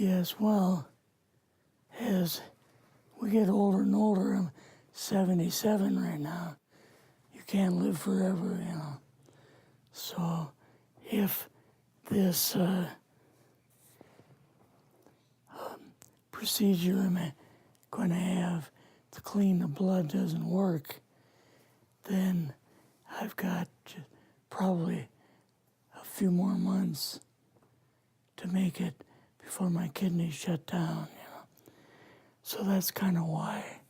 Yes, well, as we get older and older, I'm 77 right now. You can't live forever, you know. So if this procedure I'm going to have to clean the blood doesn't work, then I've got probably a few more months to make it before my kidneys shut down, you know. So that's kind of why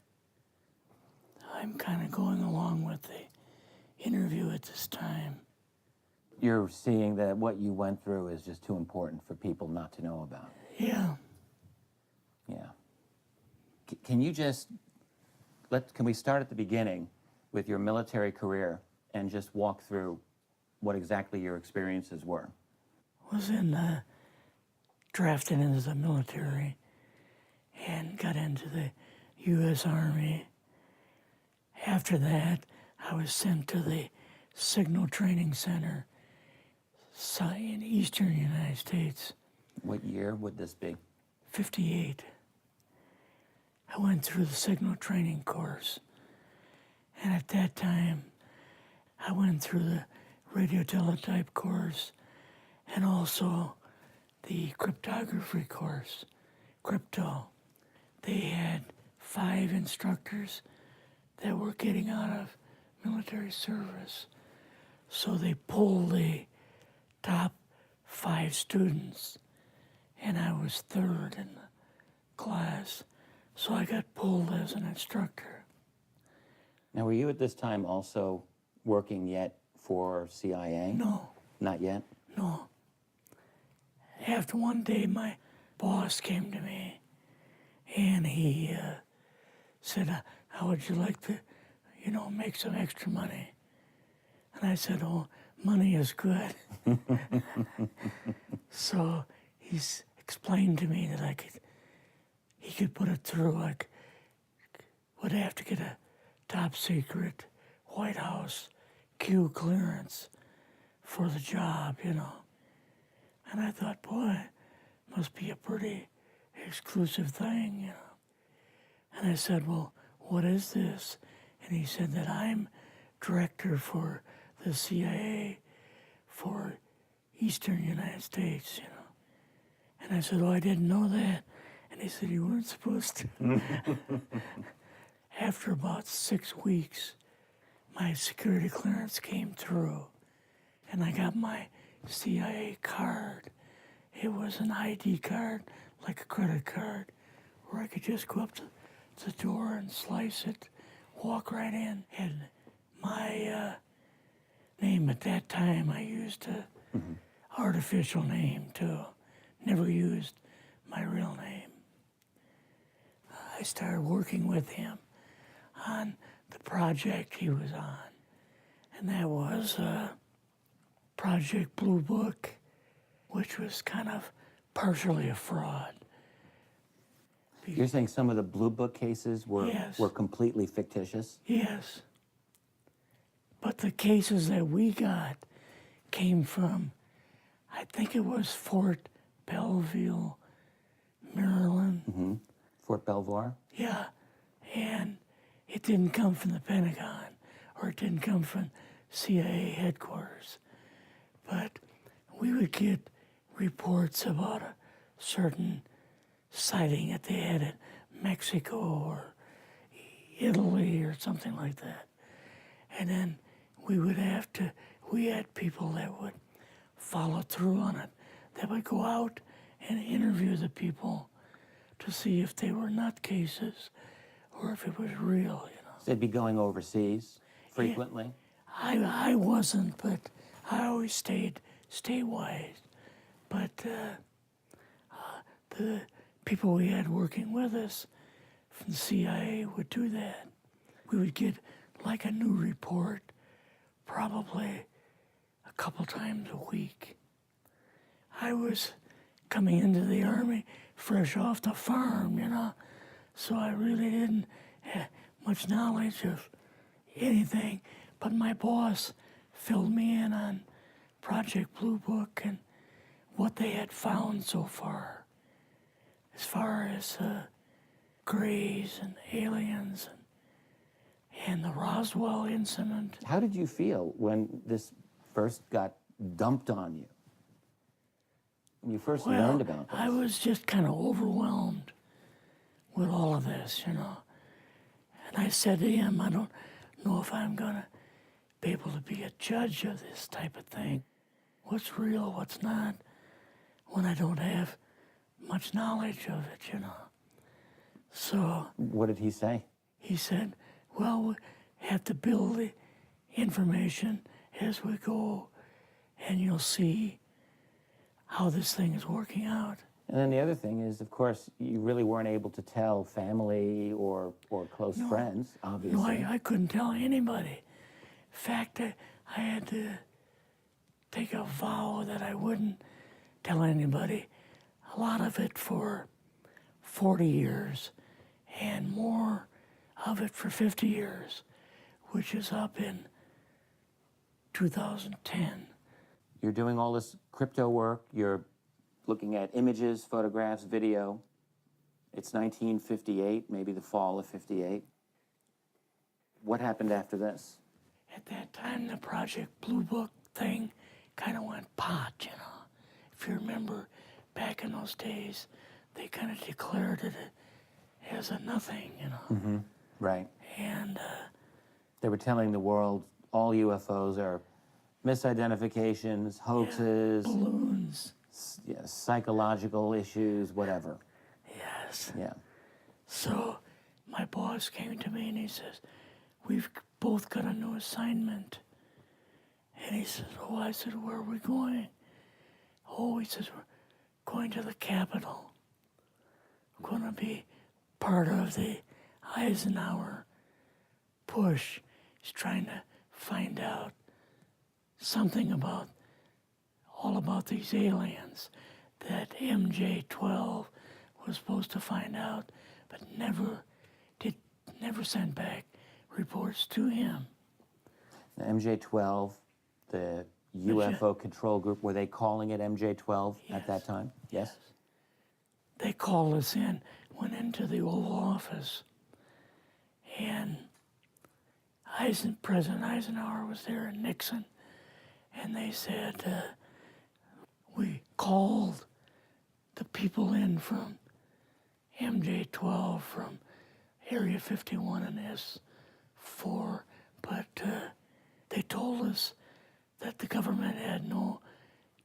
I'm kind of going along with the interview at this time. You're seeing that what you went through is just too important for people not to know about. Yeah. Yeah. Can you just, can we start at the beginning with your military career and just walk through what exactly your experiences were? Was drafted into the military and got into the U.S. Army. After that, I was sent to the Signal Training Center in eastern United States. What year would this be? 58. I went through the Signal Training course. And at that time, I went through the radio teletype course and also the cryptography course, crypto. They had 5 instructors that were getting out of military service. So they pulled the top 5 students, and I was 3rd in the class. So I got pulled as an instructor. Now, were you at this time also working yet for CIA? No. Not yet? No. After one day, my boss came to me, and he said, how would you like to, make some extra money? And I said, oh, money is good. So he's explained to me that he could put it through, would have to get a top secret White House Q clearance for the job, And I thought, boy, must be a pretty exclusive thing, And I said, well, what is this? And he said that I'm director for the CIA for Eastern United States, And I said, oh, I didn't know that. And he said, you weren't supposed to. After about 6 weeks, my security clearance came through, and I got my CIA card. It was an ID card, like a credit card, where I could just go up to the door and slice it, walk right in. And my name at that time, I used a artificial name too. Never used my real name. I started working with him on the project he was on, and that was Project Blue Book, which was kind of partially a fraud. You're saying some of the Blue Book cases were, Yes. were completely fictitious? Yes. But the cases that we got came from, I think it was Fort Belvoir, Maryland. Fort Belvoir? Yeah, and it didn't come from the Pentagon, or it didn't come from CIA headquarters. But we would get reports about a certain sighting that they had in Mexico or Italy or something like that. And then we had people that would follow through on it, that would go out and interview the people to see if they were nutcases or if it was real, So they'd be going overseas frequently? I wasn't, but I always stayed statewide. But the people we had working with us from the CIA would do that. We would get like a new report probably a couple times a week. I was coming into the Army fresh off the farm, so I really didn't have much knowledge of anything, but my boss filled me in on Project Blue Book and what they had found so far. as far as grays and aliens and the Roswell incident. How did you feel when this first got dumped on you? When you first learned about this? I was just kind of overwhelmed with all of this, you know. And I said to him, I don't know if I'm going to be able to be a judge of this type of thing. What's real, what's not, when I don't have much knowledge of it, you know. So... What did he say? He said, well, we have to build the information as we go, and you'll see how this thing is working out. And then the other thing is, of course, you really weren't able to tell family or close friends, obviously. No, I couldn't tell anybody. In fact, I had to take a vow that I wouldn't tell anybody. A lot of it for 40 years, and more of it for 50 years, which is up in 2010. You're doing all this crypto work, you're looking at images, photographs, video. It's 1958, maybe the fall of 58. What happened after this? At that time, the Project Blue Book thing kind of went pot, you know. If you remember, back in those days, they kind of declared it as a nothing, you know. Mm-hmm. Right. And they were telling the world all UFOs are misidentifications, hoaxes, balloons. Psychological issues, whatever. Yes. Yeah. So my boss came to me and he says, we've both got a new assignment. And he says, oh, I said, where are we going? Oh, he says, we're going to the Capitol. We're going to be part of the Eisenhower push. He's trying to find out something about all about these aliens that MJ-12 was supposed to find out, but never sent back reports to him. The MJ-12, the UFO control group, were they calling it MJ-12 at that time? Yes. They called us in, went into the Oval Office, and President Eisenhower was there and Nixon, and they said, we called the people in from MJ-12 from Area 51 and S4, but they told us that the government had no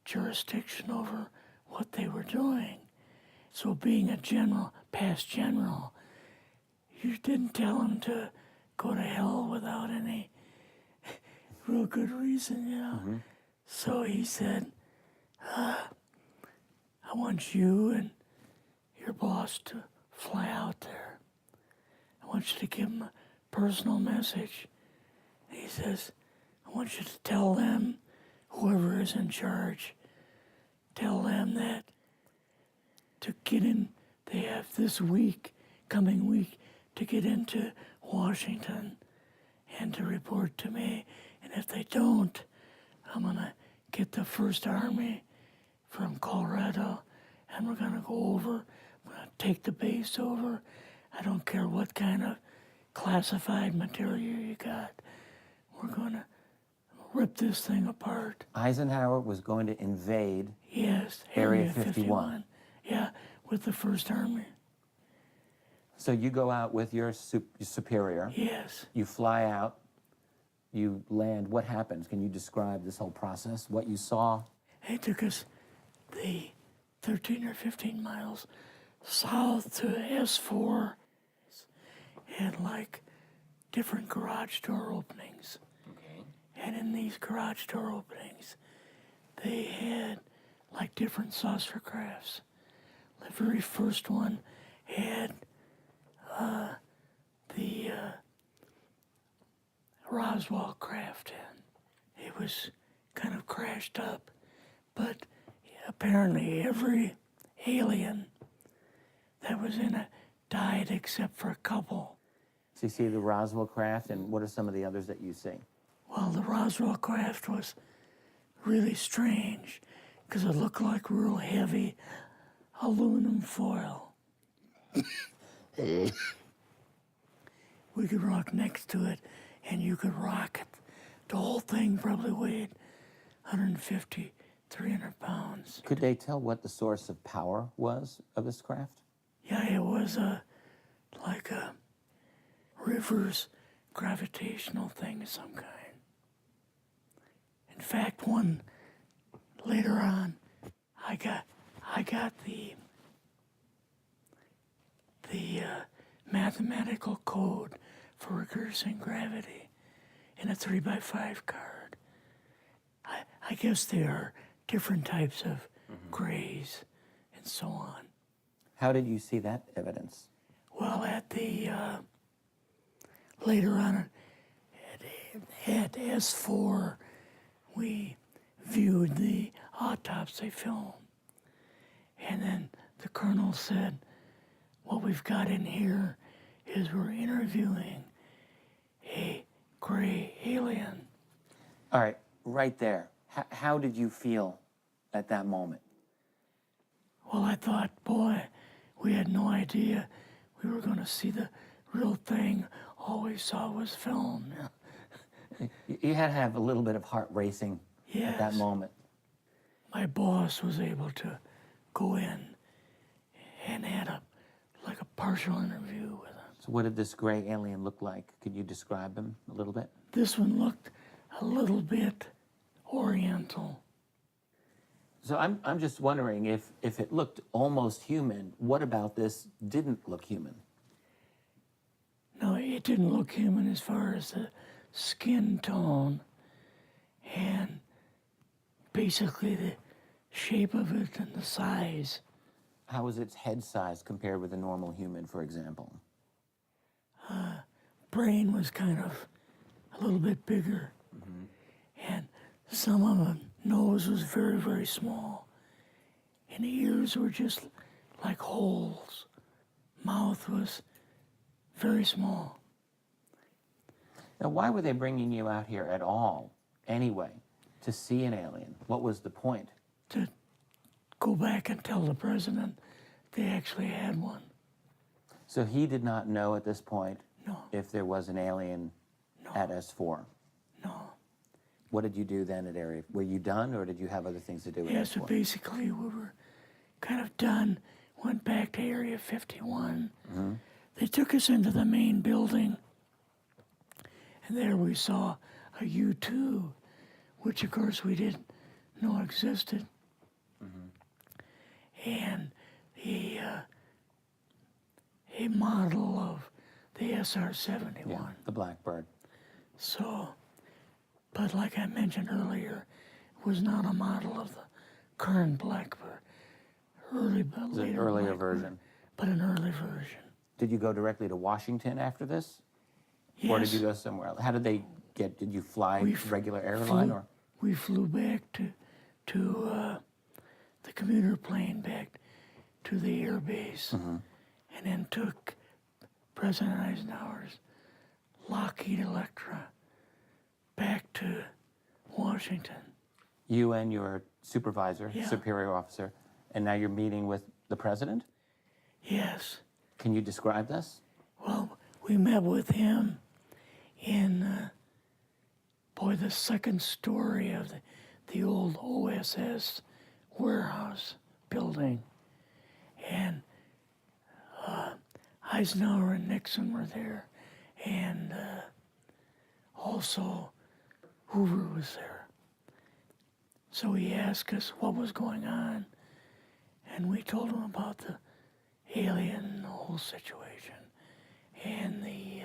jurisdiction over what they were doing. So being a general, past general, you didn't tell them to go to hell without any real good reason, you know. Mm-hmm. So he said, I want you and your boss to fly out there. I want you to give them a personal message. And he says, I want you to tell them, whoever is in charge, tell them that to get in, they have this week, coming week, to get into Washington and to report to me. And if they don't, I'm going to get the First Army from Colorado, and we're going to go over, we're going to take the base over. I don't care what kind of classified material you got. We're going to rip this thing apart. Eisenhower was going to invade Area 51. Yeah, with the First Army. So you go out with your superior. Yes. You fly out. You land. What happens? Can you describe this whole process, what you saw? It took us the 13 or 15 miles south to S4 and like different garage door openings. Okay. And in these garage door openings, they had like different saucer crafts. The very first one had the Roswell craft in. It was kind of crashed up, but apparently every alien that was in it died except for a couple. So you see the Roswell craft, and what are some of the others that you see? Well, the Roswell craft was really strange because it looked like real heavy aluminum foil. We could rock next to it, and you could rock it. The whole thing probably weighed 150, 300 pounds. Could they tell what the source of power was of this craft? Yeah, it was like a reverse gravitational thing of some kind. In fact, one later on, I got the mathematical code for reversing gravity in a 3x5 card. I guess there are different types of grays and so on. How did you see that evidence? Well, at the later on at S4, we viewed the autopsy film, and then the colonel said, "What we've got in here is we're interviewing a gray alien." All right, right there. How did you feel at that moment? Well, I thought, boy, we had no idea we were going to see the real thing. All we saw was film. You had to have a little bit of heart racing at that Yes. moment. My boss was able to go in and had like a partial interview with him. So what did this gray alien look like? Could you describe him a little bit? This one looked a little bit oriental. So I'm just wondering if it looked almost human, what about this didn't look human? No, it didn't look human as far as the skin tone and basically the shape of it and the size. How was its head size compared with a normal human, for example? Brain was kind of a little bit bigger. And some of the nose was very, very small. And the ears were just like holes. Mouth was very small. Now, why were they bringing you out here at all, anyway, to see an alien? What was the point? To go back and tell the president they actually had one. So he did not know at this point No, if there was an alien at S4. no. What did you do then at Area? Were you done, or did you have other things to do at Yeah, so S4? basically we were kind of done, went back to Area 51. They took us into the main building, and there we saw a U-2, which of course we didn't know existed. And a model of the SR-71. Yeah, the Blackbird. So, but like I mentioned earlier, it was not a model of the current Blackbird, It's an later earlier Blackbird, version. but an early version. Did you go directly to Washington after this? Yes. Or did you go somewhere else? How did they get, did you fly We regular airline or? We flew back to the commuter plane back to the air base, and then took President Eisenhower's Lockheed Electra back to Washington. You and your supervisor, Yeah. superior officer, and now you're meeting with the president? Yes. Can you describe this? Well, we met with him in, the second story of the old OSS warehouse building. And Eisenhower and Nixon were there, and also Hoover was there. So he asked us what was going on, and we told him about the alien and the whole situation, and the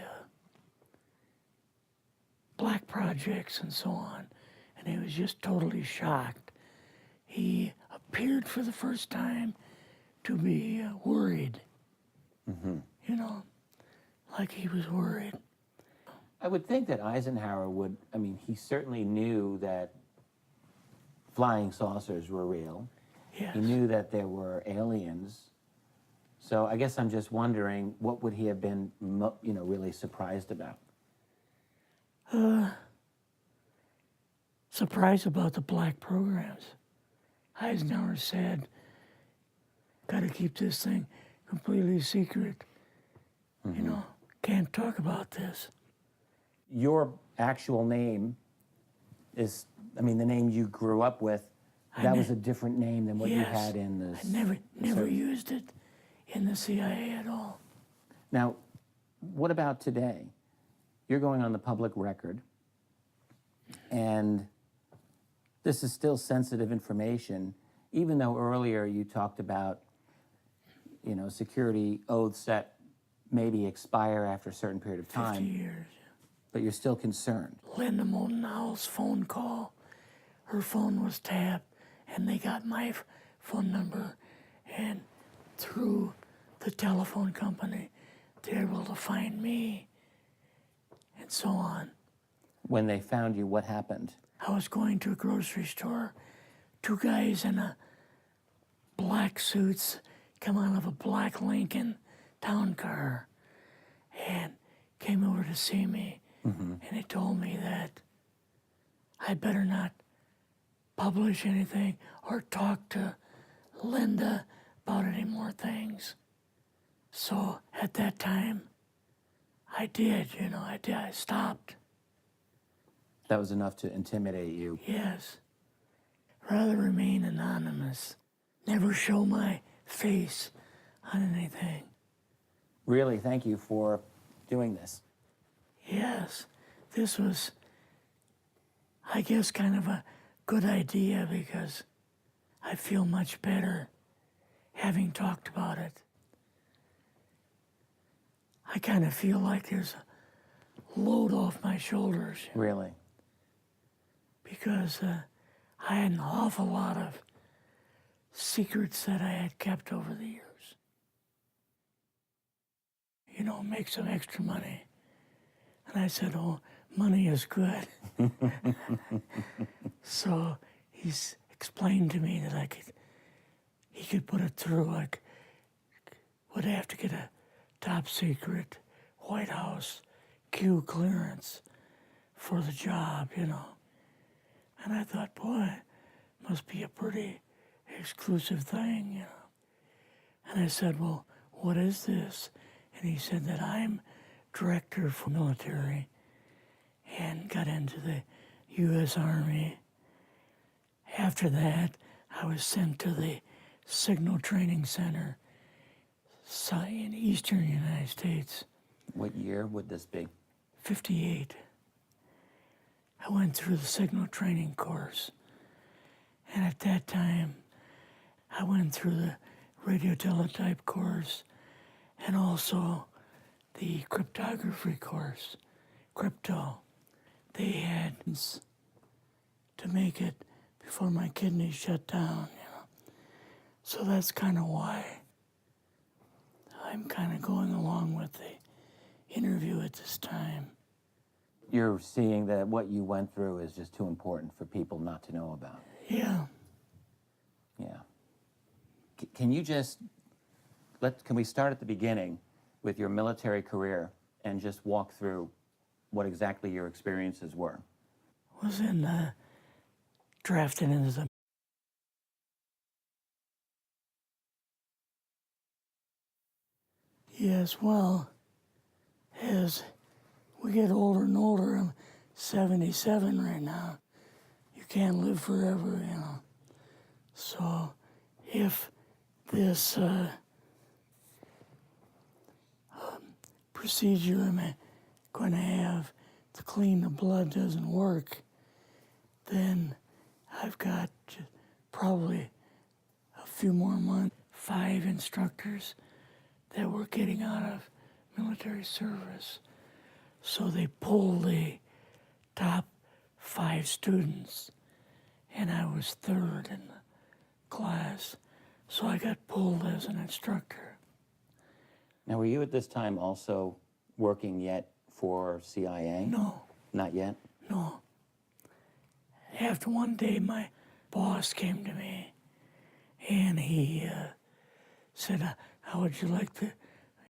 black projects and so on, and he was just totally shocked. He appeared for the first time to be worried, like he was worried. I would think that Eisenhower would, he certainly knew that flying saucers were real. Yes. He knew that there were aliens. So I guess I'm just wondering, what would he have been, really surprised about? Surprised about the black programs. Eisenhower said, got to keep this thing completely secret. You know, can't talk about this. Your actual name is, I mean, the name you grew up with, that was a different name than what you Yes, had in the... I never used it in the CIA at all. Now, what about today? You're going on the public record, and this is still sensitive information, even though earlier you talked about, you know, security oaths that maybe expire after a certain period of 50 time, years. but you're still concerned. Linda Motenau's phone call, her phone was tapped, and they got my phone number, and through the telephone company, they were able to find me, and so on. When they found you, what happened? I was going to a grocery store. Two guys in a black suits come out of a black Lincoln town car and came over to see me. And they told me that I better not publish anything or talk to Linda about any more things. So at that time, I did, you know, I stopped. That was enough to intimidate you. Yes. Rather remain anonymous. Never show my face on anything. Really, thank you for doing this. Yes, this was, I guess, kind of a good idea because I feel much better having talked about it. I kind of feel like there's a load off my shoulders Really? because I had an awful lot of secrets that I had kept over the years. You know, make some extra money. And I said, oh, money is good. So he's explained to me that he could put it through. I would have to get a top secret White House Q clearance for the job, you know. And I thought, boy, must be a pretty exclusive thing, you know. And I said, well, what is this? And he said that I'm director for military and got into the U.S. Army. After that, I was sent to the Signal Training Center in eastern United States. What year would this be? 58. I went through the signal training course. And at that time, I went through the radio teletype course and also the cryptography course, crypto. They had to make it before my kidneys shut down, you know. So that's kind of why I'm kind of going along with the interview at this time. You're seeing that what you went through is just too important for people not to know about. Yeah. Yeah. Can you just, can we start at the beginning with your military career and just walk through what exactly your experiences were? Was drafted into the Yes, well, as we get older and older, I'm 77 right now. You can't live forever, you know. So if this procedure I'm going to have to clean the blood doesn't work, then I've got probably a few more months, 5 instructors that were getting out of military service. So they pulled the top 5 students, and I was 3rd in the class. So I got pulled as an instructor. Now, were you at this time also working yet for CIA? No, Not yet? no. After one day, my boss came to me, and he said, how would you like to